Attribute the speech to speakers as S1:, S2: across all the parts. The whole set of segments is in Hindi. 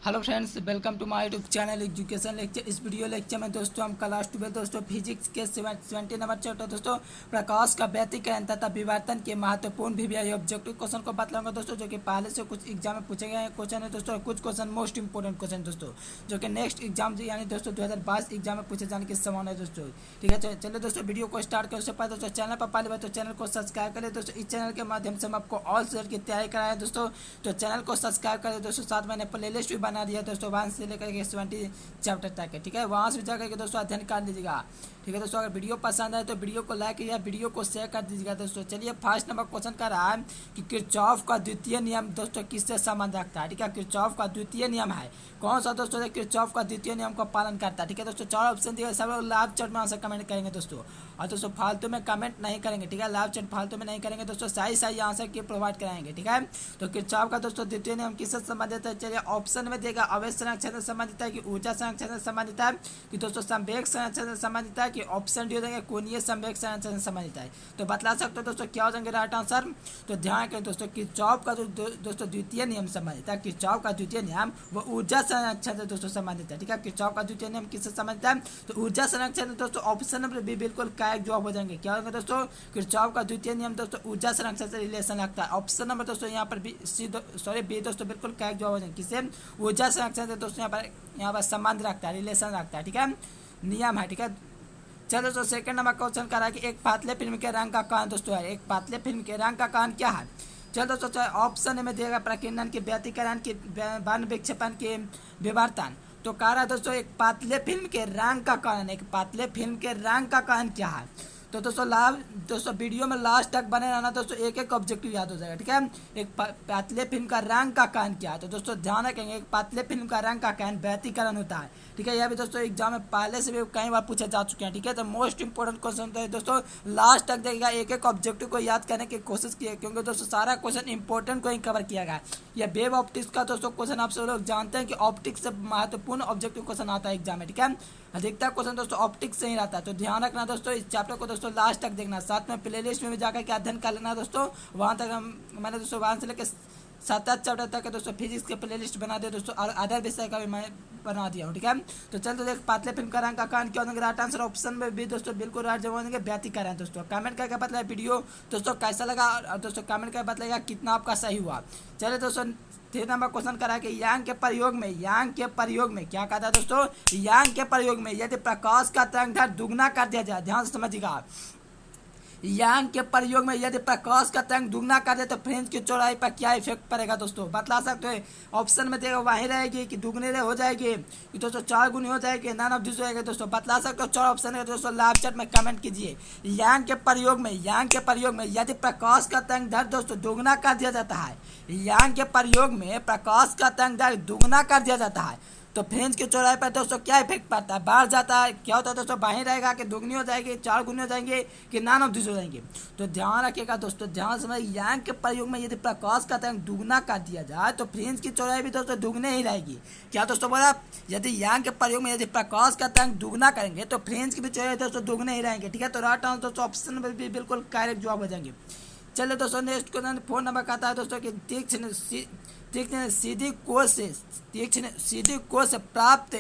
S1: Hello friends, welcome to my YouTube channel education lecture. इस वीडियो लेक्चर में दोस्तों हम क्लास 12 दोस्तों फिजिक्स के 70 नंबर चैप्टर दोस्तों प्रकाश का व्यतिकरण तथा विवर्तन के महत्वपूर्ण वीवीआई ऑब्जेक्टिव क्वेश्चन को बतलाऊंगा दोस्तों, जो कि पहले से कुछ एग्जाम में पूछे गए क्वेश्चन है दोस्तों, और कुछ क्वेश्चन मोस्ट इंपोर्टेंट क्वेश्चन दोस्तों जो कि नेक्स्ट एग्जाम यानी दोस्तों 2022 एग्जाम में पूछे जाने की संभावना है दोस्तों। ठीक है, चलिए दोस्तों वीडियो को स्टार्ट करें। उससे पहले दोस्तों चैनल पर पहले बार तो चैनल को सब्सक्राइब करें दोस्तों। इस चैनल के माध्यम से हम आपको ऑल सब्जेक्ट की तैयारी कराए दोस्तों, तो चैनल को सब्सक्राइब करें दोस्तों। साथ मैंने प्ले लिस्ट भी बना दिया दोस्तों, से लेकर के 70 चैप्टर तक है। ठीक है, वहाँ से जाकर के दोस्तों अध्ययन कर लीजिएगा। ठीक है दोस्तों, अगर वीडियो पसंद आए तो वीडियो को लाइक कीजिएगा, वीडियो को शेयर कर दीजिएगा दोस्तों। चलिए फर्स्ट नंबर क्वेश्चन कर रहा है कि किरचॉफ का द्वितीय नियम दोस्तों किससे संबंध रखता है। ठीक है, किरचॉफ का द्वितीय नियम है कौन सा दोस्तों, किरचॉफ का द्वितीय नियम का पालन करता है। ठीक है दोस्तों, 4 ऑप्शन दिए, सब लोग लाभ चैट में आंसर कमेंट करेंगे दोस्तों, और दोस्तों फालतू में कमेंट नहीं करेंगे। ठीक है, लाभ चैट फालतू में नहीं करेंगे दोस्तों, सही आंसर की प्रोवाइड कराएंगे। ठीक है, तो किरचॉफ का दोस्तों द्वितीय नियम किससे संबंधित है। चलिए ऑप्शन में देगा आवेश संरक्षण से संबंधित है, कि ऊर्जा संरक्षण से संबंधित है, कि दोस्तों संवेग संरक्षण से संबंधित है, कि ऑप्शन डी हो जाएंगे कोणीय संवेग संरक्षण से संबंधित है। तो बतला सकते हो दोस्तों क्या हो जाएंगे राइट आंसर। तो ध्यान करें दोस्तों, किरचॉफ का दोस्तों द्वितीय नियम संबंधित है, किरचॉफ का द्वितीय नियम वो ऊर्जा संरक्षण से दोस्तों संबंधित है। ठीक है, किरचॉफ का द्वितीय नियम किससे संबंधित है, तो ऊर्जा संरक्षण दोस्तों। ऑप्शन नंबर बी बिल्कुल करेक्ट जवाब हो जाएंगे। क्या होगा दोस्तों, किरचॉफ का द्वितीय नियम दोस्तों ऊर्जा संरक्षण से रिलेशन रखता है। ऑप्शन नंबर दोस्तों यहाँ पर बी दोस्तों बिल्कुल करेक्ट जवाब हो जाएंगे। किससे, ऊर्जा संरक्षण से दोस्तों यहाँ पर संबंध रखता है, रिलेशन रखता है। ठीक है, नियम है। ठीक है, चलो दोस्तों सेकंड नंबर क्वेश्चन करा है कि एक पातले फिल्म के रंग का कारण दोस्तों है, एक पातले फिल्म के रंग का कारण क्या है। चलो दोस्तों ऑप्शन में दिएगा प्रकीर्णन के व्यतिकरण के वन विक्षेपण के विवर्तन। तो कह रहा है दोस्तों एक पातले फिल्म के रंग का कारण, एक पातले फिल्म के रंग का कारण क्या है। तो दोस्तों वीडियो में लास्ट तक बने रहना दोस्तों, एक एक ऑब्जेक्टिव याद हो जाएगा। ठीक है, एक पातले फिल्म का रंग का कारण क्या है। तो दोस्तों ध्यान रखेंगे, एक पातले फिल्म का रंग का कारण व्यतिकरण होता है। ठीक है, यह भी दोस्तों एग्जाम में पहले से भी कई बार पूछे जा चुके हैं। ठीक है, तो मोस्ट इंपोर्टेंट क्वेश्चन है दोस्तों, लास्ट तक देखिएगा, एक एक ऑब्जेक्टिव को याद करने की कोशिश की है, क्योंकि दोस्तों सारा क्वेश्चन इंपॉर्टेंट को ही कवर किया गया है। यह वेब ऑप्टिक्स का दोस्तों क्वेश्चन आप सब लोग जानते हैं कि ऑप्टिक्स से महत्वपूर्ण ऑब्जेक्टिव क्वेश्चन आता है एग्जाम में। ठीक है, अधिकतर क्वेश्चन दोस्तों ऑप्टिक्स से ही रहता है, तो ध्यान रखना दोस्तों, इस चैप्टर को दोस्तों लास्ट तक देखना। साथ में प्ले लिस्ट में भी जाकर के अध्ययन कर लेना दोस्तों, वहाँ तक मैंने दोस्तों वहाँ से लेकर 7 चैप्टर तक है दोस्तों फिजिक्स के प्ले लिस्ट बना दिया दोस्तों, और अदर विषय का भी मैं बना दिया हूँ। ठीक है, तो चल तो देख पातले फिल्म का रंग का कारण क्या होगा, राइट आंसर ऑप्शन में भी दोस्तों बिल्कुल राइट जवाब होंगे व्यतिकरण। दोस्तों कमेंट करके बताइए वीडियो दोस्तों कैसा लगा, और दोस्तों कमेंट करके बताइएगा कितना आपका सही हुआ। चलिए दोस्तों 3 नंबर क्वेश्चन करा है कि यांग के प्रयोग में क्या कहता है दोस्तों, यांग के प्रयोग में यदि प्रकाश का तरंग दैर्ध्य दुगना कर दिया जाए, ध्यान से समझिएगा, यांग के प्रयोग में यदि प्रकाश का तरंग दुगना कर दे तो फ्रेंच की चौड़ाई पर क्या इफेक्ट पड़ेगा दोस्तों, बतला सकते हो। ऑप्शन में देगा वही रहेगी कि दुगने हो जाएगी, कि दोस्तों 4 गुनी हो जाएगी, नन ऑफ दिस होएगा दोस्तों, बतला सकते हो। 4 ऑप्शन है दोस्तों, लाइव चैट में कमेंट कीजिए। यांग के प्रयोग में यदि प्रकाश का तरंग दैर्ध्य दोस्तों दुगना कर दिया जाता है, यांग के प्रयोग में प्रकाश का तरंग दैर्ध्य दुगना कर दिया जाता है, तो फ्रेंच की चौड़ाई पर दोस्तों क्या इफेक्ट पड़ता है, बढ़ जाता है, क्या होता है दोस्तों, बाही रहेगा कि दुगनी हो जाएगी, 4 गुनी हो जाएंगे, कि नन ऑफ दिस हो जाएंगे। तो ध्यान रखिएगा दोस्तों, ध्यान समझ, यांग के प्रयोग में यदि प्रकाश का तरंग दुगना कर दिया जाए तो फ्रेंच की चौड़ाई भी दोस्तों दुगने ही रहेगी। क्या दोस्तों बोला, यदि यांग के प्रयोग में यदि प्रकाश का तरंग दुगना करेंगे तो फ्रेंच की भी चौड़ाई दोस्तों दुगने ही रहेंगे। ठीक है, तो राइट आंसर दोस्तों ऑप्शन में भी बिल्कुल करेक्ट जवाब हो जाएंगे। चलिए दोस्तों नेक्स्ट क्वेश्चन 4 नंबर का आता है दोस्तों कि तीक्ष्ण सीधी कोण से प्राप्त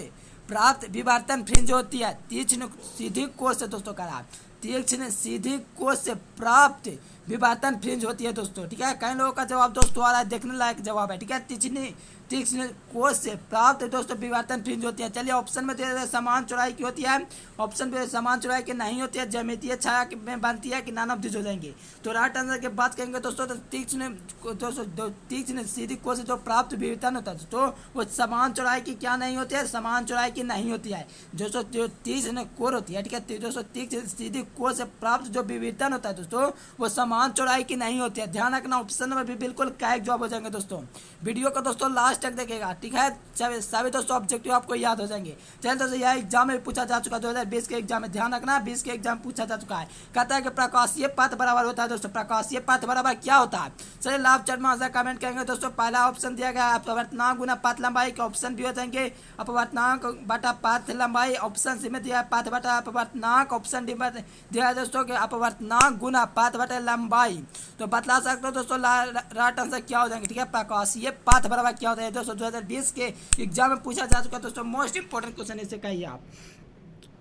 S1: विवर्तन फ्रिंज होती है। तीक्ष्ण सीधी कोण से दोस्तों करा, तीक्ष्ण सीधी कोण से प्राप्त विवर्तन फ्रिंज होती है दोस्तों। ठीक है, कई लोगों का जवाब दोस्तों आ रहा है, देखने लायक जवाब है। ठीक है, तीक्ष्ण कोण से प्राप्त दोस्तों विवर्तन फ्रिंज होती है। चलिए ऑप्शन में दे समान चौड़ाई की होती है, ऑप्शन पे समान चौड़ाई की नहीं होती है, ज्यामितीय छाया में बनती है, कि नन ऑफ दिस हो जाएंगे। तो राइट आंसर की बात करेंगे दोस्तों, तो तीक्ष्ण सीधी कोण से जो प्राप्त विवर्तन होता है तो वो समान चौड़ाई की क्या नहीं होती है, समान चौड़ाई की नहीं होती है। जो तीक्ष्ण कोण होती है, ठीक है, दोस्तों तीक्ष्ण सीधी कोण से प्राप्त जो विवर्तन होता है दोस्तों वो समान चौड़ाई की नहीं होती है। ध्यान रखना, ऑप्शन में भी बिल्कुल करेक्ट जवाब हो जाएंगे दोस्तों। वीडियो को दोस्तों लास्ट तक देखेगा। ठीक है, सभी दोस्तों ऑब्जेक्टिव आपको याद हो जाएंगे। चलिए दोस्तों यह एग्जाम में पूछा जा चुका है, 2020 के एग्जाम में, ध्यान रखना 20 के एग्जाम पूछा जा चुका है। कहता है कि प्रकाशीय पथ बराबर होता है दोस्तों, प्रकाशीय पथ बराबर क्या होता है। चलिए लाभ चैट में आंसर कमेंट करेंगे दोस्तों। पहला ऑप्शन दिया गया है अपवर्तनांक गुना पथ लंबाई के, ऑप्शन भी हो जाएंगे अपवर्तनांक बटा पथ लंबाई, ऑप्शन सी में दिया है पथ बटा अपवर्तनांक, ऑप्शन डी में दिया है दोस्तों कि अपवर्तनांक गुना पथ बटा लंबाई। तो बतला सकते हो दोस्तों राइट आंसर क्या हो जाएंगे, ठीक है, प्रकाशीय पथ बराबर क्या होता है दोस्तों 2020 के एग्जाम में पूछा जा चुका है दोस्तों, मोस्ट इंपोर्टेंट क्वेश्चन इसे कहिए आप।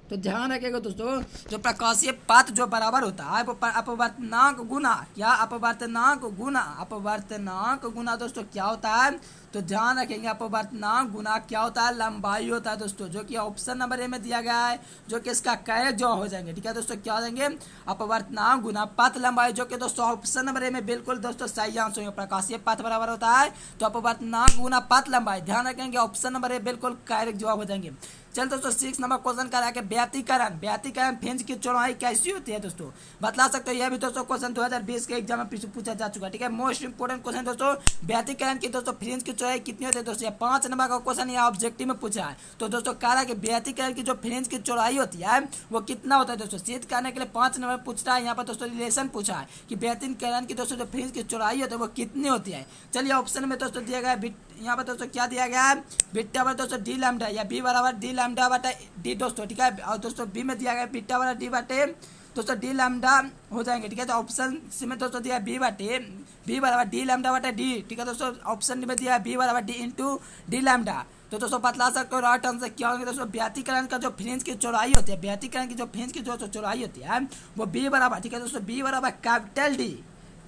S1: तो ध्यान रखिएगा दोस्तों, जो प्रकाशीय पथ जो बराबर होता है वो अपवर्तनांक गुना क्या, अपवर्तनांक गुना दोस्तों क्या होता है, तो ध्यान रखेंगे अपवर्तनांक गुना क्या होता है, लंबाई होता है दोस्तों, जो कि ऑप्शन नंबर ए में दिया गया है, जो कि इसका करेक्ट जवाब हो जाएंगे, ठीक है दोस्तों, क्या हो जाएंगे अपवर्तनांक गुना पथ लंबाई, जो कि दोस्तों ऑप्शन नंबर ए में बिल्कुल दोस्तों सही आंसर होगा। प्रकाशीय पथ बराबर होता है तो अपवर्तनांक गुना पथ लंबाई, ध्यान रखेंगे ऑप्शन नंबर ए बिल्कुल करेक्ट जवाब हो जाएंगे। चल दोस्तों 6 नंबर क्वेश्चन करा के व्यतिकरण फ्रिंज की चौड़ाई कैसी होती है दोस्तों, बतला सकते हो, यह भी दोस्तों क्वेश्चन 2020 के एग्जाम में पूछा जा चुका है, ठीक है, मोस्ट इंपोर्टेंट क्वेश्चन दोस्तों, व्यतिकरण की दोस्तों फ्रिंज की चौड़ाई कितनी होती है दोस्तों, 5 नंबर का क्वेश्चन यहाँ ऑब्जेक्टिव में पूछा है। तो दोस्तों कह रहा है कि व्यतिकरण की जो फ्रिंज की चौड़ाई होती है वो कितना होता है दोस्तों, सिद्ध करने के लिए 5 नंबर पूछ रहा है, यहाँ पर दोस्तों रिलेशन पूछा है कि व्यतिकरण की दोस्तों जो फ्रिंज की चौड़ाई होती है वो कितनी होती है। चलिए ऑप्शन में दोस्तों दिया गया है, यहाँ पर दोस्तों क्या दिया गया है, बीटा बराबर दोस्तों डी लैम्डा या बी बराबर डी लैम्डा बटा डी दोस्तों, ठीक है, और दोस्तों बी में दिया गया बीटा बराबर डी बटे दोस्तों डी लैम्डा हो जाएंगे, ठीक है, तो ऑप्शन सी में दोस्तों दिया बी बराबर डी लैम्डा बटा डी, ठीक है दोस्तों, ऑप्शन में दिया बी बराबर डी इंटू डी लैम्डा। तो दोस्तों बतला सकते हो राइट आंसर क्या होंगे दोस्तों, व्यतिकरण का जो फ्रिंज की चौड़ाई होती है, व्यतिकरण की जो फ्रिंज की जो चौड़ाई होती है वो बी बराबर, ठीक है दोस्तों, बी बराबर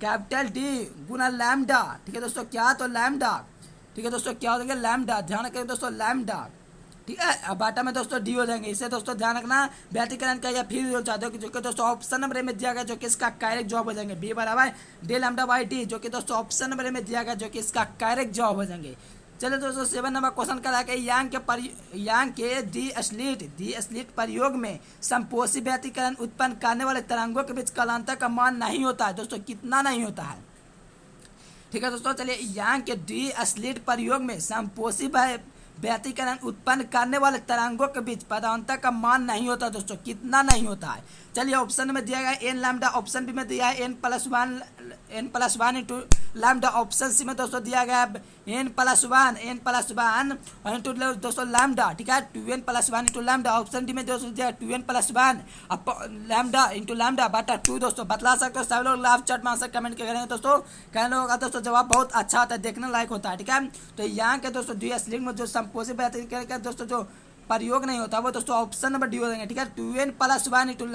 S1: कैपिटल डी गुना लैम्डा, ठीक है दोस्तों, क्या तो लैम्डा, ठीक है दोस्तों, क्या हो जाएंगे लैम्डा, ध्यान रखें दोस्तों लैम्डा, ठीक है, अब बाटा में दोस्तों डी हो जाएंगे, इसे दोस्तों ध्यान रखना व्यतिकरण का या फिर हो जाते हो जो कि दोस्तों ऑप्शन नंबर में दिया गया, जो कि इसका करेक्ट जवाब हो जाएंगे बी बराबर डी लैम्डा बाई डी, जो कि दोस्तों ऑप्शन नंबर में दिया गया, जो कि इसका करेक्ट जवाब हो जाएंगे। चलिए दोस्तों 7 नंबर क्वेश्चन करा के यांग के डी स्लिट प्रयोग में समपोषी व्यतिकरण उत्पन्न करने वाले तरंगों के बीच कालांतर का मान नहीं होता है दोस्तों, कितना नहीं होता है, ठीक है दोस्तों। चलिए यांग के डी स्लिट प्रयोग में समपोषी व्यतिकरण उत्पन्न करने वाले तरंगों के बीच पदांतर का मान नहीं होता दोस्तों, कितना नहीं होता है। चलिए ऑप्शन में दिया गया एन लैम्डा, ऑप्शन बी में दिया है n+1 into lambda, option C में दोस्तों दिया गया n+1 इंटू दोस्तों लैम्डा, ठीक है, 2n+1 into lambda, option D में दोस्तों दिया 2n+1 लैम्डा इंटू लैम्डा बटा 2 दोस्तों, बतला सकते हो सब लोग लाभ चैट में आंसर कमेंट करेंगे दोस्तों, कहने होगा दोस्तों जवाब बहुत अच्छा होता है, देखने लायक होता है, ठीक है। तो यहाँ के दोस्तों डी स्लिट में जो संपोषी व्यतिकरण दोस्तों जो प्रयोग नहीं होता वो दोस्तों ऑप्शन नंबर डी हो जाएंगे, ठीक है, 2n+1 इंटू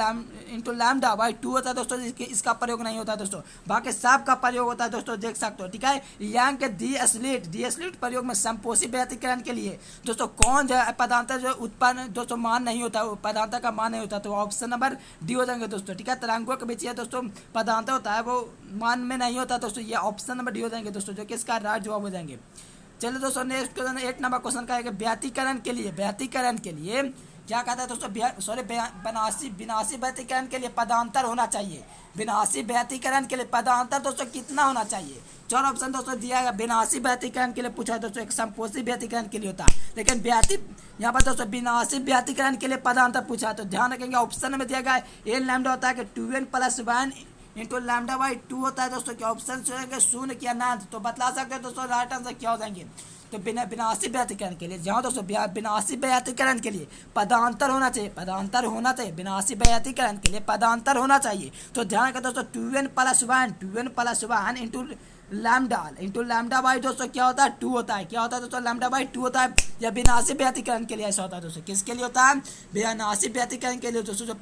S1: लैम्डा बाई 2 होता है दोस्तों, इसका प्रयोग नहीं होता है दोस्तों, बाकी सब का प्रयोग होता है दोस्तों, देख सकते हो, ठीक है। यहाँ के डी स्लिट प्रयोग में समपोषी व्यतिकरण के लिए दोस्तों कौन जो पदांतर जो उत्पन्न दोस्तों मान नहीं होता, पदांतर का मान नहीं होता, तो ऑप्शन नंबर डी हो जाएंगे दोस्तों, ठीक है, तरंगों के बीच ये दोस्तों पदांतर होता है वो मान में नहीं होता दोस्तों, ये ऑप्शन नंबर डी हो जाएंगे दोस्तों, जो कि इसका राइट जवाब हो जाएंगे। चलिए दोस्तों नेक्स्ट क्वेश्चन 8 नंबर क्वेश्चन का है कि व्यतिकरण के लिए क्या कहता है दोस्तों, विनाशी व्यतिकरण के लिए पदांतर होना चाहिए, विनाशी व्यतिकरण के लिए पदांतर दोस्तों कितना होना चाहिए। 4 ऑप्शन दोस्तों दिया गया, विनाशी व्यतिकरण के लिए पूछा है दोस्तों, एक समपोषी व्यतिकरण के लिए होता है, लेकिन यहाँ पर दोस्तों विनाशी व्यतिकरण के लिए पदांतर पूछा है, तो ध्यान रखेंगे ऑप्शन में दिया गया एन लैम्डा होता है कि 2n+1 इंटू लैम्डा बाई 2 होता है दोस्तों, क्या ऑप्शन होंगे शून्य क्या अनंत, तो बतला सकते हैं दोस्तों राइट आंसर क्या हो जाएंगे। तो विनाशी व्यतिकरण के लिए जहाँ दोस्तों विनाशी व्यतिकरण के लिए पदांतर होना चाहिए, विनाशी व्यतिकरण के लिए पदांतर होना चाहिए, तो ध्यान रखें दोस्तों 2n+1 इंटू लैम्डा बाई दोस्तों क्या होता है 2 होता है, क्या होता है दोस्तों लैम्डा बाई 2 होता है, या विनाशी व्यतिकरण के लिए ऐसा होता है दोस्तों, किसके लिए होता है, विनाशी व्यतिकरण के लिए दोस्तों जो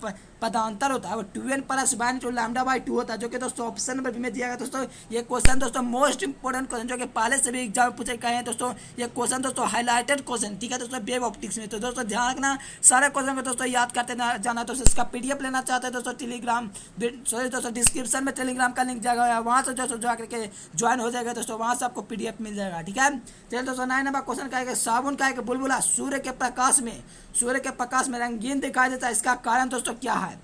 S1: पदांतर होता है वो 2n+1 इंटू लैम्डा बाई 2 होता है, जो कि दोस्तों ऑप्शन नंबर में दिया गया दोस्तों। ये क्वेश्चन दोस्तों मोस्ट इंपोर्टेंट क्वेश्चन जो कि पहले से भी एग्जाम में पूछे गए हैं दोस्तों, ये क्वेश्चन दोस्तों हाईलाइटेड क्वेश्चन, ठीक है दोस्तों, वेव ऑप्टिक्स में, तो दोस्तों ध्यान रखना सारे क्वेश्चन को दोस्तों याद करते जाना दोस्तों। इसका PDF लेना चाहते हैं दोस्तों टेलीग्राम दोस्तों डिस्क्रिप्शन में टेलीग्राम का लिंक जाएगा, वहाँ से दोस्तों जा करके ज्वाइन हो जाएगा दोस्तों, वहाँ से आपको PDF मिल जाएगा, ठीक है। चलिए दोस्तों 9 नंबर क्वेश्चन का है साबुन का एक बुलबुला सूर्य के प्रकाश में रंगीन दिखाई देता है, इसका कारण दोस्तों क्या है।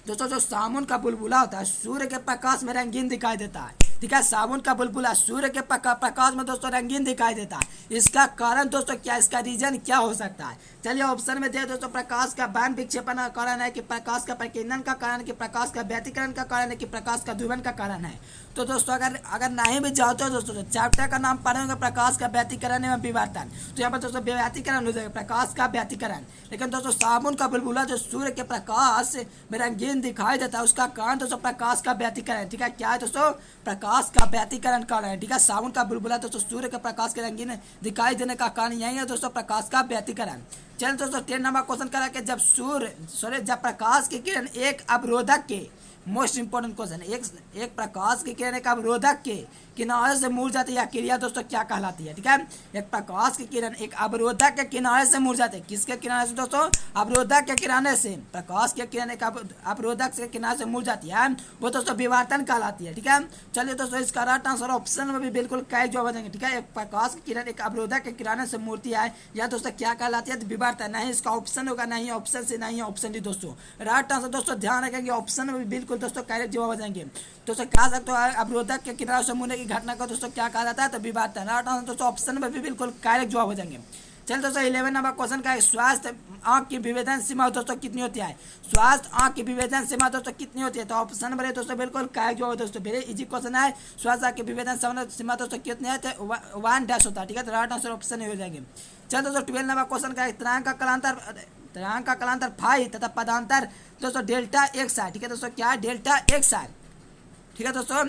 S1: दोस्तों जो साबुन का बुलबुला होता है सूर्य के प्रकाश में रंगीन दिखाई देता है, ठीक है, साबुन का बुलबुला सूर्य के प्रकाश में दोस्तों रंगीन दिखाई देता है, इसका कारण दोस्तों क्या, इसका रीजन क्या हो सकता है। चलिए ऑप्शन में दिया दोस्तों प्रकाश का बैंड विक्षेपण का कारण है, कि प्रकाश का प्रकीर्णन का कारण, कि प्रकाश का व्यतिकरण का कारण है, कि प्रकाश का ध्रुवण का कारण है। तो दोस्तों अगर अगर नहीं भी जाओ तो दोस्तों चैप्टर का नाम पढ़ेंगे प्रकाश का व्यतिकरण एवं विवर्तन, तो यहाँ पर दोस्तों व्यतिकरण हो जाएगा, प्रकाश का व्यतिकरण। लेकिन दोस्तों साबुन का बुलबुला जो सूर्य के प्रकाश में रंगीन दिखाई देता है उसका कारण दोस्तों प्रकाश का व्यतिकरण, ठीक है। क्या है दोस्तों? प्रकाश का व्यतिकरण कारण है, ठीक है। साबुन का बुलबुला दोस्तों सूर्य के प्रकाश के रंगीन दिखाई देने का कारण यही है दोस्तों प्रकाश का व्यतिकरण। चलिए दोस्तों 10 नंबर क्वेश्चन करा कि जब प्रकाश की किरण एक अवरोधक के, मोस्ट इंपोर्टेंट क्वेश्चन, एक प्रकाश की किरण एक अवरोधक के किनारे से मुड़ जाती है, क्रिया दोस्तों क्या कहलाती है, ठीक है। एक प्रकाश की किरण एक अवरोधक के किनारे से मुड़ जाती है, किसके किनारे से दोस्तों? अवरोधक के किनारे से। प्रकाश की किरण एक अवरोधक के किनारे से मुड़ जाती है, वो दोस्तों विवर्तन कहलाती है, ठीक है। चलिए दोस्तों इसका राइट आंसर ऑप्शन में भी बिल्कुल कई जवाब आ जाएंगे, ठीक है। एक प्रकाश की किरण एक अवरोधक के किनारे से मुड़ती है, या दोस्तों क्या कहलाती है? विवर्तन। नहीं इसका ऑप्शन होगा, नहीं ऑप्शन से, नहीं ऑप्शन डी दोस्तों। राइट आंसर दोस्तों ध्यान रखेंगे, ऑप्शन में भी बिल्कुल दोस्तों करेक्ट जवाब आ जाएंगे। दोस्तों कह सकते हो अवरोधक के किनारे से मुड़ने की घटना को दोस्तों क्या कहा जाता है? तो विवर्तन। राइट आंसर दोस्तों ऑप्शन में भी बिल्कुल करेक्ट जवाब हो जाएंगे। चलिए दोस्तों 11 नंबर क्वेश्चन का है, स्वास्थ्य आंख की विभेदन सीमा दोस्तों कितनी होती है? स्वास्थ्य आंख की विभेदन सीमा दोस्तों कितनी होती है? तो ऑप्शन नंबर दोस्तों बिल्कुल करेक्ट जवाब दोस्तों, वेरी इजी क्वेश्चन है। स्वास्थ्य आंख की विभेदन सीमा दोस्तों कितनी है? तो 1 होता है, ठीक है। तो राइट आंसर ऑप्शन हो जाएंगे। चलिए दोस्तों 12 नंबर क्वेश्चन का है, तरंग का कलांतर फाई तथा पदांतर दोस्तों डेल्टा एक्स है, ठीक है दोस्तों। क्या है? डेल्टा एक्स है, ठीक है दोस्तों।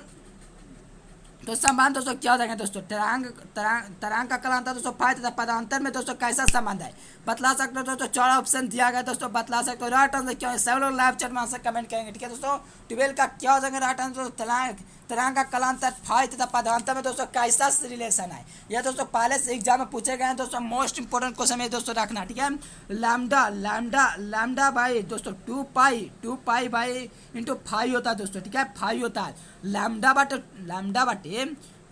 S1: तो संबंध दोस्तों क्या हो जाएगा दोस्तों? तरंग का कलांतर दोस्तों फाई तथा पदांतर में दोस्तों कैसा संबंध है? बतला सकते हो दोस्तों, 4 ऑप्शन दिया गया दोस्तों, बतला सकते हो। राइट आंसर क्या है? सब लोग लाइव चैट में आंसर कमेंट करेंगे, ठीक है दोस्तों। 12 का क्या हो जाएगा राइट आंसर? तरंग का कलांतर फाई तथा पदांतर में दोस्तों कैसा रिलेशन है? यह दोस्तों पहले से एग्जाम में पूछे गए हैं दोस्तों, मोस्ट इंपोर्टेंट क्वेश्चन है दोस्तों रखना, ठीक है। लैम्डा बाई दोस्तों 2 पाई बाई इंटू 5 होता है दोस्तों, ठीक है। 5 होता है लैम्डा बटे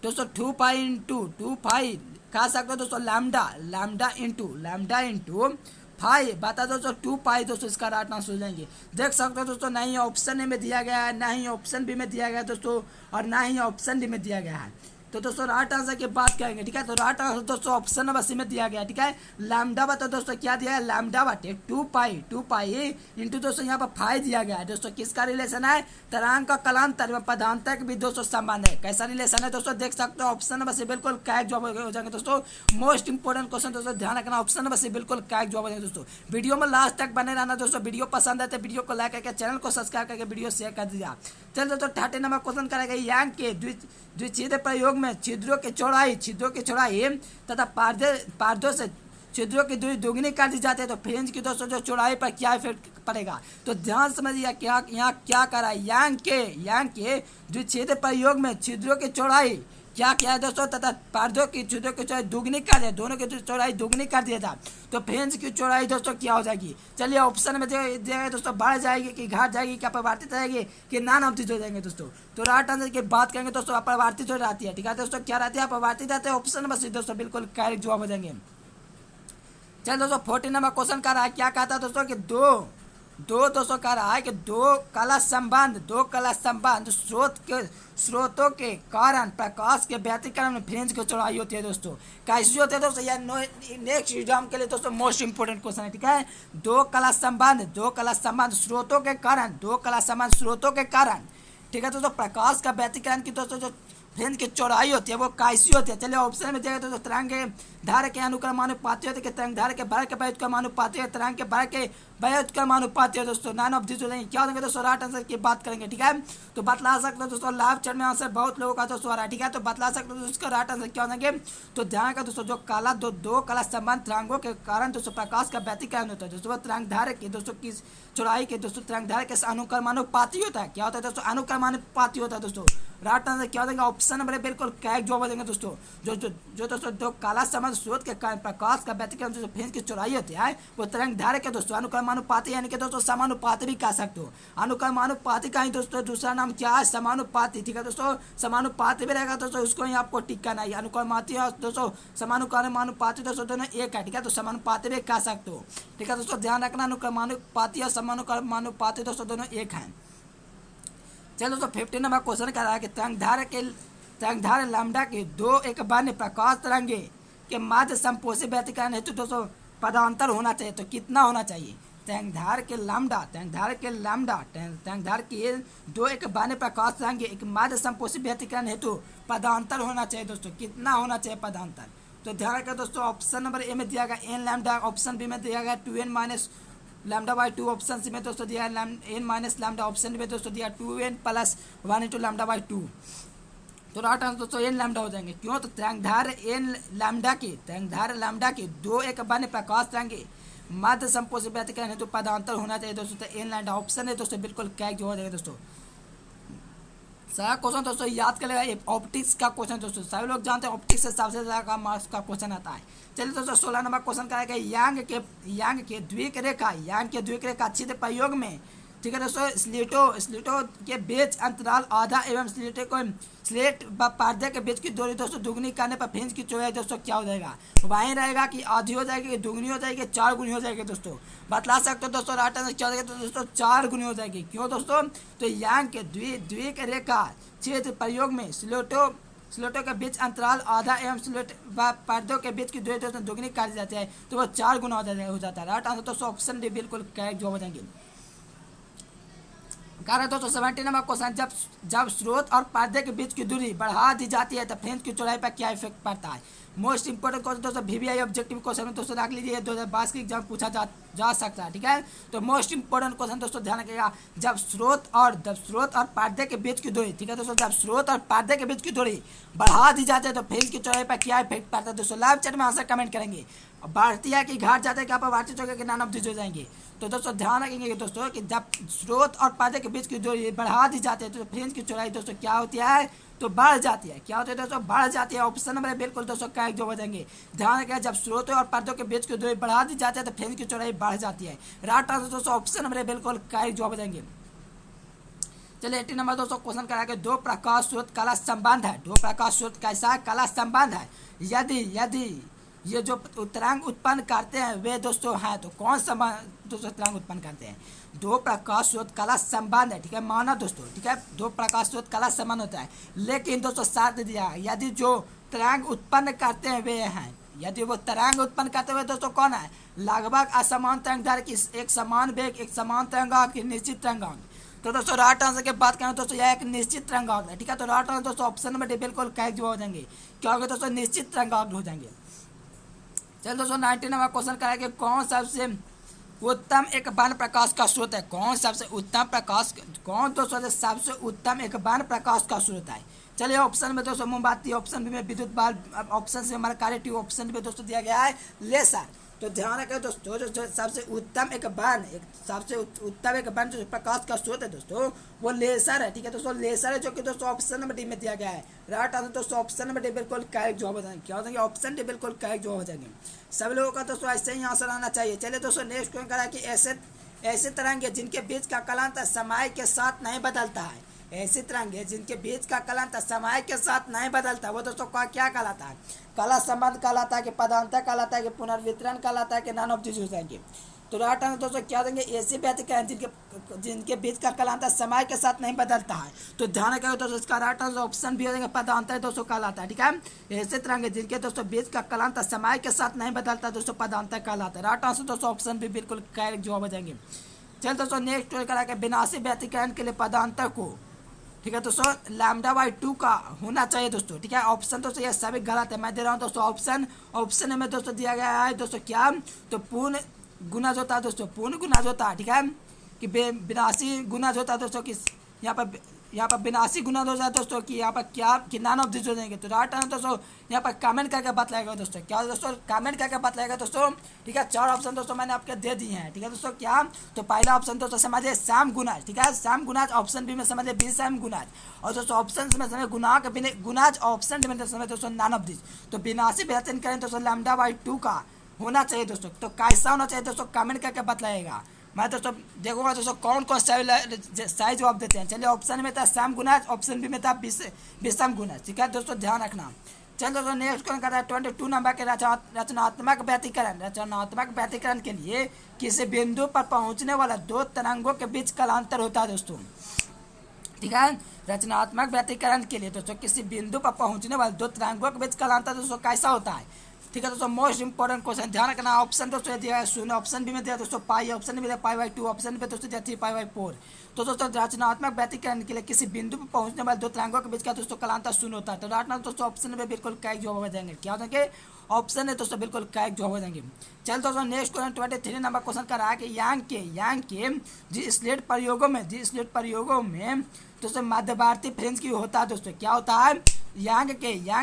S1: दोस्तों 2 पाई इंटू 2 पाई कह सकते हो दोस्तों, लैम्डा इंटू 5 बता दोस्तों 2 पाई दोस्तों, इसका राइट आंसर हो जाएंगे। देख सकते हो दोस्तों, ना ही ऑप्शन ए में दिया गया है, ना ही ऑप्शन बी में दिया गया है दोस्तों, और ना ही ऑप्शन डी में दिया गया है। तो दोस्तों राइट आंसर की बात करेंगे, ठीक है। तो राइट आंसर दोस्तों ऑप्शन नंबर सी में दिया गया, ठीक है। लैम्डा बता दोस्तों क्या दिया है? लैम्डा बटे 2 पाई इंटू दोस्तों यहाँ पर 5 दिया गया है दोस्तों। किसका रिलेशन है? तरंग का कलांतर में पदांतर के भी दोस्तों संबंध है। कैसा रिलेशन है दोस्तों? देख सकते हो ऑप्शन नंबर से बिल्कुल करेक्ट जवाब हो जाएंगे दोस्तों। मोस्ट इंपोर्टेंट क्वेश्चन दोस्तों ध्यान रखना, ऑप्शन नंबर से बिल्कुल करेक्ट जवाब हो जाएंगे दोस्तों। वीडियो में लास्ट तक बने रहना दोस्तों। वीडियो पसंद है तो वीडियो को लाइक करके चैनल को सब्सक्राइब करके वीडियो शेयर कर दीजिए। चलिए दोस्तों 30 नंबर क्वेश्चन करेगा, यांग के द्विच्छेद प्रयोग में छिद्रों की चौड़ाई तथा पारदों से छिद्रों की दूरी दोगुनी कर दी जाती है, तो फ्रेंच की दोस्तों जो चौड़ाई पर क्या इफेक्ट पड़ेगा? तो ध्यान समझिए क्या यहाँ क्या करा है, यांग के द्विच्छेद प्रयोग में छिद्रों की चौड़ाई क्या है दोस्तों, तथा पारदों की छिद्रों की चौड़ाई दुगनी कर दिया, दोनों की चौड़ाई दुगनी कर दिया था, तो फ्रेंच की चौड़ाई दोस्तों क्या हो जाएगी? चलिए ऑप्शन में दिया दोस्तों, बढ़ जाएगी कि घट जाएगी, क्या परिवर्तित रहेगी कि नान अवधित हो जाएंगे दोस्तों। तो राइट आंसर की बात करेंगे दोस्तों, अपरिवर्तित हो जाती है, ठीक है दोस्तों। क्या रहती है? अपरिवर्तित रहते हैं। ऑप्शन नंबर सी दोस्तों बिल्कुल करेक्ट जवाब हो जाएंगे। चलिए दोस्तों 14 नंबर क्वेश्चन कर रहा है, क्या कहता है दोस्तों कि दो दोस्तों कह रहा है कि दो कला संबंध स्रोतों के कारण प्रकाश के व्यतिकरण में फ्रेंच की चौड़ाई होती है दोस्तों। कैसी होती है दोस्तों? यह नेक्स्ट एग्जाम के लिए दोस्तों मोस्ट इंपोर्टेंट क्वेश्चन है, ठीक है। दो कला संबंध स्रोतों के कारण, ठीक है दोस्तों, प्रकाश का व्यतिकरण की दोस्तों जो फ्रेंच की चौड़ाई होती है वो कैसी होती है? चलिए ऑप्शन में दिया तो तरंग के धारा के अनुक्रमानुपाती होते हैं, तरंग धारा के बल के व्युत्क्रमानुपाती है, तरंग के बल के व्युत्क्रमानुपाती है दोस्तों। नाइन ऑफ दिस हो जाएंगे। क्या होंगे दोस्तों? राइट आंसर की बात करेंगे, ठीक है। तो बतला सकते हो दोस्तों, लाइव चैट में आंसर बहुत लोगों का दोस्तों आ रहा है, ठीक है। तो बतला सकते हो उसका राइट आंसर क्या हो जाएंगे? तो ध्यान का दोस्तों, जो काला दो कला संबंध तरंगों के कारण दोस्तों प्रकाश का व्यतिकरण होता है दोस्तों, तरंग धारा की दोस्तों की चौड़ाई के दोस्तों तरंग धारा के अनुक्रमानुपाती होता है। क्या होता है दोस्तों? अनुक्रमानुपाती होता है दोस्तों। राइट आंसर क्या हो जाएगा? ऑप्शन नंबर बिल्कुल करेक्ट जवाब हो जाएंगे दोस्तों। जो दोस्तों दो काला संबंध स्रोत के कारण प्रकाश का व्यतिकरण जो फ्रेंच की चौड़ाई होती है वो तरंग धारा के दोस्तों अनुक्रमानुपाती, यानी कि दोस्तों समानुपाती भी कह सकते हो। अनुक्रमानुपाती का ही दोस्तों दूसरा नाम क्या है? समानुपाती, ठीक है दोस्तों। समानुपाती भी रहेगा दोस्तों, उसको ही आपको टिक करना है। अनुक्रमाती और दोस्तों समानुक्रमानुपाती दोस्तों दोनों एक है, ठीक है। तो समानुपाती भी कह सकते हो, ठीक है दोस्तों। ध्यान रखना, अनुक्रमानुपाती और समानुक्रमानुपाती दोस्तों दोनों एक हैं। चलो दोस्तों 15 नंबर क्वेश्चन कर रहा है कि तरंगधार लैम्डा के दो एक बान्य प्रकाश तरंगे के माध्य संपोषी व्यतिकरण हेतु दोस्तों पदांतर होना चाहिए, तो कितना होना चाहिए? तंगधार के दो एक बाने प्रकाश रहेंगे एक माध्य संपोषी व्यतिकरण हेतु पदांतर होना चाहिए दोस्तों। कितना होना चाहिए पदांतर? तो ध्यान रखिए दोस्तों, ऑप्शन नंबर ए में दिया गया एन लैम्डा, ऑप्शन बी में दिया गया 2n minus lambda by 2, option C में दोस्तों दिया एन माइनस लैम्डा, ऑप्शन में दोस्तों दिया 2n plus 1 into lambda by 2। तो राइट आंसर दोस्तों एन लैम्डा हो जाएंगे। क्यों? तो तंगधार लैम्डा के दो एक बाने प्रकाश रहेंगे माध्य संपोषी व्यतिकरण हेतु पदांतर होना चाहिए दोस्तों। तो एन लैम्डा ऑप्शन है दोस्तों, बिल्कुल करेक्ट हो जाएगा दोस्तों। सारा क्वेश्चन दोस्तों याद कर लेगा, ऑप्टिक्स का क्वेश्चन दोस्तों सभी लोग जानते हैं ऑप्टिक्स से सबसे ज़्यादा मार्क्स का क्वेश्चन आता है। चलिए दोस्तों 16 नंबर क्वेश्चन कराएगा यांग के द्विक रेखा छिद्र प्रयोग में, ठीक है दोस्तों, स्लीटों के बीच अंतराल आधा एवं स्लेट व पर्दे के बीच की दूरी दोस्तों दुगनी करने पर फ्रिंज की चौड़ाई दोस्तों क्या हो जाएगा? वहीं रहेगा कि आधी हो जाएगी, दुगनी हो जाएगी, 4 गुनी हो जाएगी दोस्तों? बतला सकते हो दोस्तों, राइट आंसर क्या हो जाएगा? तो दोस्तों 4 गुनी हो जाएगी। क्यों दोस्तों? तो यांग के द्विक रेखा क्षेत्र प्रयोग में स्लेटों के बीच अंतराल आधा एवं स्लेट व पर्दों के बीच की दूरी दोस्तों दुगनी कर दी जाती है, तो वो 4 गुना हो जाता है। राइट आंसर दोस्तों ऑप्शन डी बिल्कुल करेक्ट जवाब हो जाएंगे। कारण दोस्तों 17 नंबर क्वेश्चन, जब स्रोत और पर्दे के बीच की दूरी बढ़ा दी जाती है तो फ्रिंज की चौड़ाई पर क्या इफेक्ट पड़ता है? मोस्ट इंपोर्टेंट क्वेश्चन दोस्तों, VVI ऑब्जेक्टिव क्वेश्चन में दोस्तों रख लीजिए, 2022 के एग्जाम पूछा जा सकता है, ठीक है। तो मोस्ट इंपोर्टेंट क्वेश्चन दोस्तों ध्यान रखिएगा, जब स्रोत और पर्दे के बीच की दूरी, ठीक है दोस्तों, जब स्रोत और पर्दे के बीच की दूरी बढ़ा दी जाती है तो फ्रिंज की चौड़ाई पर क्या इफेक्ट पड़ता है दोस्तों? लाइव चैट में आंसर कमेंट करेंगे। बढ़ती है कि घाट जाते हैं क्या पर वार्षिक चौके के नाम हो जाएंगे। तो दोस्तों ध्यान रखेंगे दोस्तों कि जब स्रोत और पर्दे के बीच की दूरी बढ़ा दी जाती है तो फ्रिंज की चौड़ाई दोस्तों क्या होती है? तो बढ़ जाती है। क्या होती है दोस्तों? बढ़ जाती है। ऑप्शन नंबर बिल्कुल दोस्तों करेक्ट जो हो जाएंगे। ध्यान रखें, जब स्रोत और पर्दों के बीच की दूरी बढ़ा दी जाती है तो फ्रिंज की चौड़ाई बढ़ जाती है। राइट आंसर दोस्तों ऑप्शन नंबर बिल्कुल करेक्ट जो हो जाएंगे। चलिए 18 नंबर दोस्तों क्वेश्चन करा के दो प्रकाश स्रोत कला संबंध है। दो प्रकाश स्रोत कैसा कला संबंध है? यदि ये जो तरंग उत्पन्न करते हैं वे दोस्तों हैं, तो कौन सा दोस्तों तरंग उत्पन्न करते हैं? दो प्रकाश स्रोत कला संबंध है, ठीक है, माना दोस्तों, ठीक है, दो प्रकाश स्रोत कला संबंध होता है, लेकिन दोस्तों शर्त दिया है, यदि जो तरंग उत्पन्न करते हैं वे हैं, यदि वो तरंग उत्पन्न करते हुए दोस्तों कौन है? लगभग असमान तरंगदार की एक समान वेग, एक समान तरंगांक, निश्चित तरंगांक। तो दोस्तों राइट आंसर की बात करें दोस्तों यह एक निश्चित तरंगांक है, ठीक है। तो राइट आंसर दोस्तों ऑप्शन नंबर डी बिल्कुल करेक्ट हो जाएंगे। क्या होगा दोस्तों? निश्चित तरंगांक हो जाएंगे। चलो दोस्तों 19 नंबर क्वेश्चन कराएंगे, कौन सबसे उत्तम एक बाण प्रकाश का स्रोत है? कौन दोस्तों सबसे उत्तम एक बाण प्रकाश का स्रोत है? चलिए ऑप्शन में दोस्तों मोमबत्ती, ऑप्शन बी में विद्युत बल्ब, ऑप्शन से हमारा कार्य ट्यूब, ऑप्शन में दोस्तों दिया गया है लेसर। तो ध्यान रखें दोस्तों, जो सबसे उत्तम एक बाण जो प्रकाश का स्रोत है दोस्तों वो लेसर है, ठीक है दोस्तों, लेसर है, जो कि दोस्तों ऑप्शन नंबर डी में दिया गया है। राइट आंसर दोस्तों ऑप्शन नंबर डी बिल्कुल करेक्ट जवाब हो जाएंगे। क्या हो जाएंगे? ऑप्शन डी बिल्कुल करेक्ट जवाब हो जाएंगे। सभी लोगों का दोस्तों ऐसे ही आंसर आना चाहिए। चलिए दोस्तों नेक्स्ट क्वेश्चन करा कि ऐसे तरंगे जिनके बीच का कलांतर समय के साथ नहीं बदलता है, ऐसे तरंगे जिनके बीच का कलांतर समय के साथ नहीं बदलता, वो दोस्तों का क्या कहलाता है? कला संबंध कहलाता है कि पदांतर कहलाता है कि पुनर्वितरण कहलाता है कि नॉन ऑफ दिस हो जाएंगे। तो राइट आंसर दोस्तों क्या देंगे? ऐसे व्यतिकरण जिनके बीच का कलांतर समय के साथ नहीं बदलता है। तो ध्यान रखें दोस्तों इसका राइट आंसर ऑप्शन भी हो जाएगा, पदांतर दोस्तों कहलाता है, ठीक है। ऐसे तरंगे जिनके दोस्तों बीच का कलांतर समय के साथ नहीं बदलता दोस्तों पदांतर कहलाता है। राइट आंसर दोस्तों ऑप्शन भी बिल्कुल करेक्ट जवाब हो जाएंगे। चलिए दोस्तों नेक्स्ट करा के विनाशी व्यतिकरण के लिए पदांतर को, ठीक है दोस्तों, λ/2 का होना चाहिए दोस्तों, ठीक है। ऑप्शन दोस्तों ये सभी गलत है, मैं दे रहा हूँ दोस्तों ऑप्शन में दोस्तों दिया गया है दोस्तों क्या? तो पूर्ण गुना होता है दोस्तों, पूर्ण गुना होता है, ठीक है, कि विनाशी गुना होता है दोस्तों, कि यहाँ पर विनाशी गुना हो जाए दोस्तों, कि यहाँ पर क्या कि नॉन ऑफ दिस हो जाएंगे। तो राइट आंसर दोस्तों यहाँ पर कमेंट करके बतलाएगा दोस्तों, क्या दोस्तों? कमेंट करके बतलाएगा दोस्तों, ठीक है। 4 ऑप्शन दोस्तों मैंने आपके दे दिए हैं, ठीक है दोस्तों। क्या? तो पहला ऑप्शन दोस्तों समझिए सैम गुनाज, ठीक है, सैम गुनाज। ऑप्शन बी में समझिए बी सैम गुनाज, और दोस्तों ऑप्शन में समझिए गुनाज, ऑप्शन डी में समझिए दोस्तों नॉन ऑफ दिस। तो विनाशी व्यतिकरण करें दोस्तों λ/2 का होना चाहिए दोस्तों। तो कैसा होना चाहिए दोस्तों? कमेंट करके बतलाएगा। मैं दोस्तों देखूंगा दोस्तों कौन सही जवाब देते हैं। चलिए ऑप्शन में था सैम गुनाज, ऑप्शन बी में था विषम गुनाज, ठीक है दोस्तों, ध्यान रखना। चलिए दोस्तों नेक्स्ट क्वेश्चन करता है 22 नंबर के रचनात्मक व्यतिकरण के लिए किसी बिंदु पर पहुंचने वाला दो तरंगों के बीच कलांतर होता है दोस्तों, ठीक है। रचनात्मक व्यतिकरण के लिए दोस्तों किसी बिंदु पर पहुंचने वाले दो तरंगों के बीच कलांतर दोस्तों कैसा होता है? ठीक है दोस्तों, मोस्ट इंपॉर्टेंट क्वेश्चन ध्यान रखना। ऑप्शन दोस्तों दिया है 0, ऑप्शन भी में दिया दोस्तों पाई, ऑप्शन भी दिया पाई/2, ऑप्शन पे दोस्तों दिया 3π/4। तो दोस्तों रचनात्मक व्यतिकरण के लिए किसी बिंदु पर पहुंचने वाले दो तरंगों के बीच का दोस्तों कालांतर 0 होता है। तो राइट आंसर दोस्तों ऑप्शन में बिल्कुल करेक्ट जवाब हो जाएंगे। क्या हो जाएंगे? ऑप्शन है दोस्तों बिल्कुल करेक्ट जवाब हो जाएंगे। चल दोस्तों नेक्स्ट क्वेश्चन 23 नंबर क्वेश्चन कर रहा है कि यांग के जी स्लेट प्रयोगों में दोस्तों मध्यवर्ती फ्रेंच की होता है दोस्तों। क्या होता है? यांग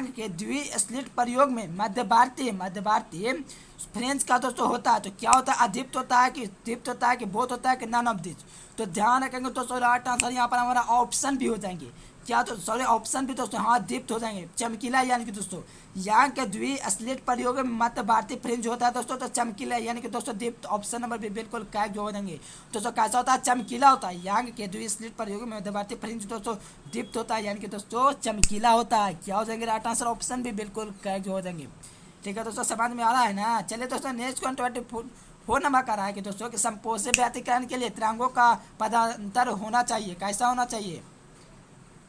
S1: के द्विस्लिट प्रयोग में मध्यवर्ती फ्रेंच का दोस्तों होता है। तो क्या होता है? अधिप्त होता है कि दीप्त होता है कि बोथ होता है कि नन ऑफ दिस। तो ध्यान रखेंगे दोस्तों राइट आंसर यहाँ पर हमारा ऑप्शन भी हो जाएंगे। क्या तो सॉरी ऑप्शन भी दोस्तों हाँ दीप्त हो जाएंगे। चमकीला यानी कि दोस्तों यांग के द्विस्लिट प्रयोग में मध्यवर्ती फ्रेंच होता है दोस्तों। तो चमकीला यानी कि दोस्तों दीप्त ऑप्शन नंबर भी बिल्कुल करेक्ट हो जाएंगे। दोस्तों कैसा होता है? चमकीला होता है। यांग के द्विस्लिट प्रयोग में मध्यवर्ती फ्रेंच दोस्तों दीप्त होता है यानी कि दोस्तों चमकीला होता है। क्या हो जाएंगे? राइट आंसर ऑप्शन भी बिल्कुल करेक्ट हो जाएंगे। ठीक है दोस्तों समझ में आ रहा है ना। चलिए दोस्तों नेक्स्ट 24 नंबर का रहा है कि दोस्तों कि संपोषी व्यतिकरण के लिए तरंगों का पदांतर होना चाहिए। कैसा होना चाहिए?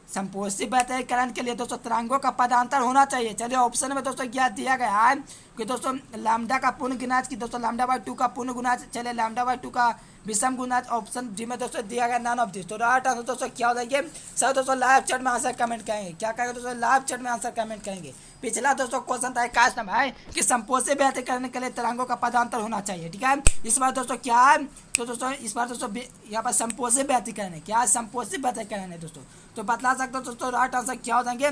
S1: संपोषी व्यतिकरण के लिए दोस्तों तरंगों का पदांतर होना चाहिए। चलिए ऑप्शन में दोस्तों क्या दिया गया है कि दोस्तों लैम्डा का पूर्ण गुणाज की दोस्तों λ/2 का पूर्ण गुणाज, चलिए λ/2 का विषम गुणाज ऑप्शन जी में दोस्तों दिया गया नन ऑफ दिस। तो राइट आंसर दोस्तों क्या हो जाएंगे? सर दोस्तों लाइव चैट में आंसर कमेंट करेंगे। क्या करेंगे दोस्तों? लाइव चैट में आंसर कमेंट करेंगे। पिछला दोस्तों क्वेश्चन था 21 नंबर है कि संपोषी व्यतिकरण के लिए तरंगों का पदांतर होना चाहिए। ठीक है, इस बार दोस्तों क्या है? तो दोस्तों इस बार दोस्तों यहाँ पर संपोषी व्यतिकरण है। क्या है? संपोषी व्यतिकरण है दोस्तों। तो बतला सकते हो दोस्तों राइट आंसर क्या हो जाएंगे।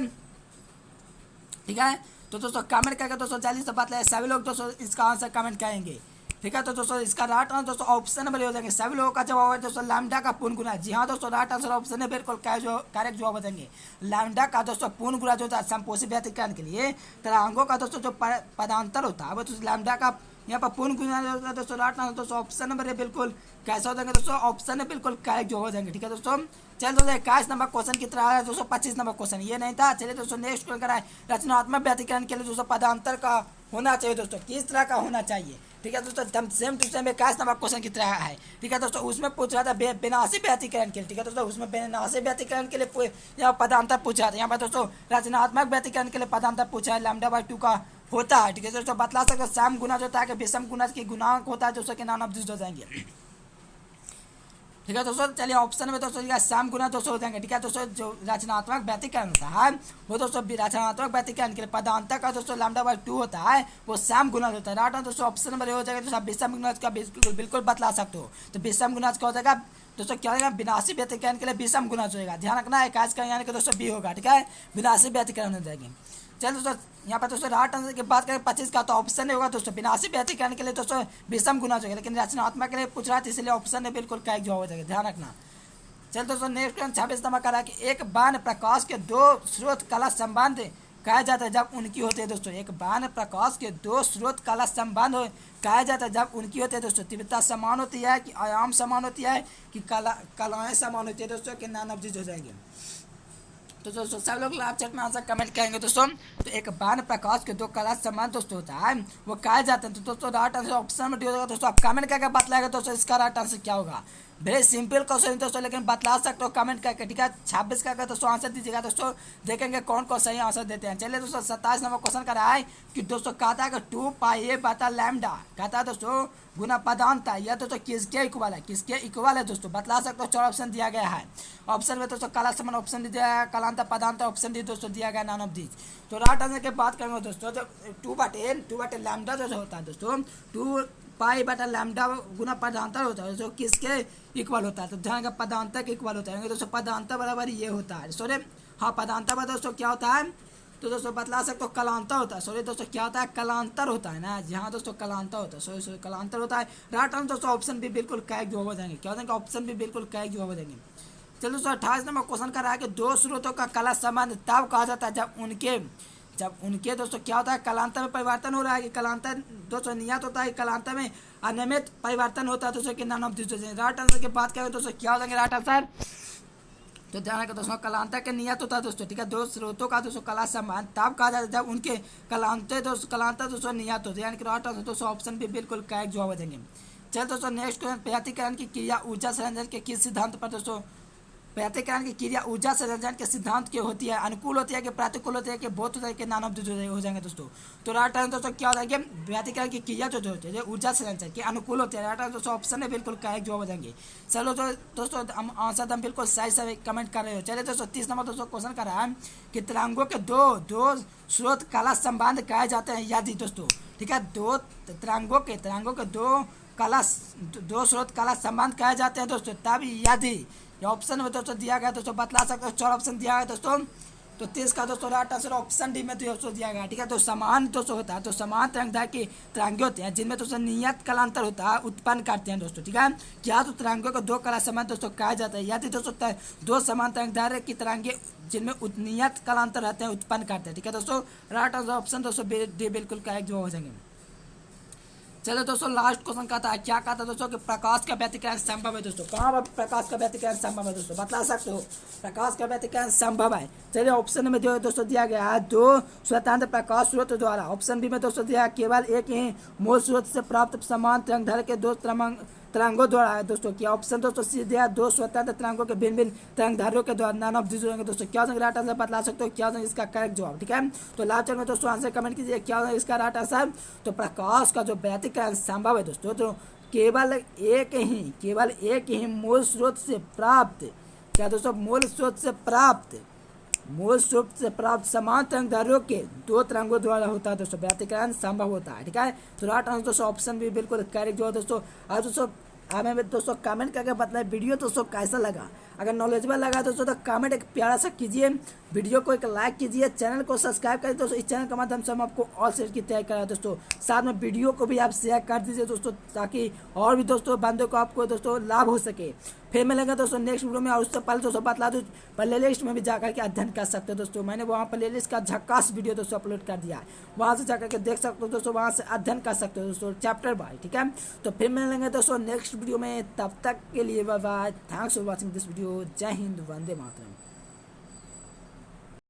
S1: ठीक है, तो दोस्तों कमेंट करके दोस्तों जल्दी से बतलाए। सभी लोग दोस्तों इसका आंसर कमेंट करेंगे। ठीक है, तो दोस्तों इसका राइट आंसर दोस्तों ऑप्शन नंबर हो जाएंगे। सभी लोगों का जवाब है दोस्तों लैम्डा का पूर्ण गुणा। जी हाँ दोस्तों राइट आंसर ऑप्शन है बिल्कुल करेक्ट जवाब हो जाएंगे। लैम्डा का दोस्तों पूर्ण गुणा जो होता है संपोषी व्यतिकरण के लिए तरंगों का दोस्तों जो पदांतर होता है वो दोस्तों लैम्डा का यहाँ पर पूर्ण गुणा जो होता है दोस्तों राइट आंसर दोस्तों ऑप्शन नंबर है बिल्कुल कैसा हो जाएंगे दोस्तों ऑप्शन है बिल्कुल करेक्ट जो हो जाएंगे। ठीक है दोस्तों, चलिए दोस्तों 21 नंबर क्वेश्चन की तरह है दोस्तों 25 नंबर क्वेश्चन ये नहीं था। चलिए दोस्तों नेक्स्ट क्वेश्चन कराए रचनात्मक व्यतिकरण के लिए दोस्तों पदांतर का होना चाहिए दोस्तों किस तरह का होना चाहिए। ठीक है दोस्तों same to same 21 number question की तरह है। ठीक है दोस्तों, उसमें पूछ रहा था विनाशी व्यतिकरण के लिए। ठीक है दोस्तों, उसमें विनाशी व्यतिकरण के लिए यहाँ पदांतर पूछा था। यहाँ पर दोस्तों रचनात्मक व्यतिकरण के लिए पदांतर पूछा है λ/2 का होता है। ठीक है दोस्तों, बतला सकते सम गुना जो होता है कि विषम गुना की गुणांक होता है दोस्तों के नाम ऑफ हो जाएंगे। ठीक है दोस्तों, चलिए ऑप्शन में दोस्तों सम गुना दोस्तों हो जाएंगे। ठीक है दोस्तों, जो रचनात्मक व्यतिकरण होता है वो दोस्तों रचनात्मक व्यतिकरण के लिए पदांतर का दोस्तों λ/2 होता है वो सम गुना होता है। राइट दोस्तों ऑप्शन नंबर हो जाएगा। दोस्तों विषम गुना का बिल्कुल बतला सकते हो। तो विषम गुना का हो जाएगा दोस्तों क्या होगा? विनाशी व्यतिकरण के लिए विषम गुना होगा। ध्यान रखना है काज का यानी कि दोस्तों बी होगा। ठीक है, विनाशी व्यतिकरण हो जाएगी। चलिए दोस्तों यहाँ पर दोस्तों राइट आंसर की बात करें 25 का तो ऑप्शन नहीं होगा दोस्तों विनाशी व्यतिकरण के लिए दोस्तों विषम गुना होगा। लेकिन रचनात्मक के लिए पूछ रहा था इसलिए ऑप्शन है बिल्कुल करेक्ट जवाब हो जाएगा। ध्यान रखना। चलिए दोस्तों नेक्स्ट क्वेश्चन 26 नंबर का रहा कि एक बाण प्रकाश के दो स्रोत कला संबंध कहा जाता है जब उनकी होते हैं दोस्तों। एक बाण प्रकाश के दो स्रोत कला संबंध कहा जाता है जब उनकी होते हैं दोस्तों। तीव्रता समान होती है कि आयाम समान होती है कि कलाएं समान होती है दोस्तों के नाम ऑफ हो जाएंगे। तो दोस्तों सब लोग लाइव चैट में आंसर कमेंट करेंगे दोस्तों। तो एक बाण प्रकाश के दो कला समान दोस्तों होता है वो कहा जाता है। तो दोस्तों राइट आंसर ऑप्शन में होगा दोस्तों। आप कमेंट करके बतलाएगा दोस्तों इसका राइट आंसर क्या होगा। वेरी सिंपल क्वेश्चन दोस्तों लेकिन बतला सकते हो कमेंट करके। ठीक है, 26 का दोस्तों आंसर दीजिएगा दोस्तों, देखेंगे कौन कौन सही आंसर देते हैं। चलिए दोस्तों 27 नंबर क्वेश्चन का रहा है कि दोस्तों कहता है कि 2πa/λ कहता है दोस्तों गुना पदांतर यह दोस्तों किसके इक्वल है? किसके इक्वल है दोस्तों बतला सकते हो। 4 ऑप्शन दिया गया है। ऑप्शन में दोस्तों कला समान ऑप्शन दिया गया, कलांतर पदांतर ऑप्शन डी दोस्तों दिया गया नन ऑफ दिस। तो राइट आंसर की बात करेंगे दोस्तों तो 2/λ जो होता है दोस्तों 2π/λ गुना पदांतर होता है जो किसके इक्वल होता है। तो ध्यान का पदांतर के इक्वल होता है दोस्तों। पदांतर बराबर ये होता है सॉरी हाँ पदांतर बराबर दोस्तों क्या होता है तो दोस्तों बतला सकते हो कलांतर होता है। सॉरी दोस्तों क्या होता है? कलांतर होता है ना। जहाँ दोस्तों कलांतर होता है सॉरी कलांतर होता है। राइट आंसर दोस्तों ऑप्शन भी बिल्कुल करेक्ट जवाब हो जाएंगे। क्या हो जाएंगे? ऑप्शन भी बिल्कुल करेक्ट जवाब हो जाएंगे। चलो दोस्तों 28 नंबर क्वेश्चन का रहा है कि दो स्रोतों का कला संबंध तब कहा जाता है जब उनके दोस्तों क्या होता है कलांतर में परिवर्तन हो रहा है कि कलांतर दोस्तों नियत होता है कलांतर में अनियमित परिवर्तन होता है दोस्तों के नाम ऑफ दिस। राइट आंसर की बात करें दोस्तों क्या हो जाएंगे राइट आंसर। तो ध्यान रखें दोस्तों कलांतर के नियत होता है दोस्तों। ठीक है, दो स्रोतों का दोस्तों कला संबंध तब कहा जाता है जब उनके कलांतर दोस्तों नियत होते हैं यानी कि राइट आंसर दोस्तों ऑप्शन भी बिल्कुल करेक्ट जवाब देंगे। चल दोस्तों नेक्स्ट क्वेश्चन व्यतिकरण की क्रिया ऊर्जा संरक्षण के किस सिद्धांत पर दोस्तों व्यतिकरण की क्रिया ऊर्जा संरक्षण के सिद्धांत की होती है, अनुकूल होती है कि प्रतिकूल होती है कि बहुत तरह के नाम हो जाएंगे दोस्तों। तो राइट आंसर दोस्तों क्या हो जाएंगे, व्यतिकरण की क्रिया जो होती है ऊर्जा संरक्षण की अनुकूल होती है। राइट आंसर दोस्तों ऑप्शन में बिल्कुल करेक्ट जवाब हो जाएंगे। चलो तो दोस्तों हम आंसर हम बिल्कुल सही सही कमेंट कर रहे हो। चलिए दोस्तों 30 नंबर दोस्तों क्वेश्चन कर रहा है कि तरंगों के दो दो स्रोत कला संबंध कहे जाते हैं यदि दोस्तों, ठीक है, दो तरंगों के दो स्रोत कला संबंध कहे जाते हैं दोस्तों, तब यदि ये ऑप्शन में दोस्तों दिया गया दोस्तों, बतला सकते हो 4 ऑप्शन दिया गया दोस्तों। तो 30 का दोस्तों राइट आंसर ऑप्शन डी में दोस्तों दिया गया, ठीक है। तो समान दोस्तों होता है, तो समान तरंगदार की तरंगे होते हैं जिनमें दोस्तों नियत कलांतर होता है उत्पन्न करते हैं दोस्तों, ठीक है। क्या तो तरंगों को दो कला संबंध दोस्तों कहा जाता है यदि दोस्तों दो समान तरंगदार की तरंगे जिनमें नियत कलांतर रहते हैं उत्पन्न करते हैं, ठीक है दोस्तों। राइट आंसर ऑप्शन दोस्तों डी बिल्कुल करेक्ट जवाब हो जाएंगे। चलो दोस्तों लास्ट क्वेश्चन कहता है, क्या कहता है दोस्तों कि प्रकाश का व्यतिकरण संभव है दोस्तों। कहाँ पर प्रकाश का व्यतिकरण संभव है दोस्तों, बता सकते हो प्रकाश का व्यतिकरण संभव है। चलिए ऑप्शन में जो दोस्तों दिया गया है दो स्वतंत्र प्रकाश स्रोत द्वारा, ऑप्शन बी में दोस्तों दिया केवल एक ही मूल स्रोत से प्राप्त समान तरंगदैर्घ्य के दो तरंगों द्वारा है दोस्तों। क्या ऑप्शन दोस्तों सी दिया दो स्वतंत्र तरंगों के भिन्न भिन्न तरंगधारियों के द्वारा नान ऑफ दिस होंगे दोस्तों। क्या होगा राइट आंसर बतला सकते हो, क्या होगा इसका करेक्ट जवाब, ठीक है। तो लास्ट में दोस्तों आंसर कमेंट कीजिए क्या होगा इसका राइट आंसर। तो प्रकाश का जो व्यतिकरण संभव है दोस्तों, तो केवल एक ही मूल स्रोत से प्राप्त, क्या दोस्तों मूल स्रोत से प्राप्त समान तरंगदैर्घ्यों के दो तरंगों द्वारा होता है दोस्तों, व्यतिकरण संभव होता है, ठीक है। तो राइट आंसर दोस्तों ऑप्शन भी बिल्कुल करेक्ट जो है दोस्तों। आज दोस्तों हमें दोस्तों कमेंट करके बताएं वीडियो दोस्तों कैसा लगा। अगर नॉलेजेबल लगा दोस्तों तो कमेंट एक प्यारा सा कीजिए, वीडियो को एक लाइक कीजिए, चैनल को सब्सक्राइब करिए दोस्तों। इस चैनल के माध्यम से हम आपको और शेयर की तैयारी करा दोस्तों। साथ में वीडियो को भी आप शेयर कर दीजिए दोस्तों, ताकि और भी दोस्तों बंदों को आपको दोस्तों लाभ हो सके। फिर मिलेंगे दोस्तों नेक्स्ट वीडियो में। और उससे पहले दोस्तों बतला दूँ, प्ले लिस्ट में भी जाकर के अध्ययन कर सकते हो दोस्तों। मैंने वहाँ प्ले लिस्ट का झक्कास वीडियो दोस्तों अपलोड कर दिया है, वहाँ से जाकर के देख सकते हो दोस्तों, वहाँ से अध्ययन कर सकते हो दोस्तों चैप्टर बाय, ठीक है। तो फिर मिलेंगे दोस्तों नेक्स्ट वीडियो में, तब तक के लिए bye bye. Thanks for watching this video. जय हिंद, वंदे मातरम।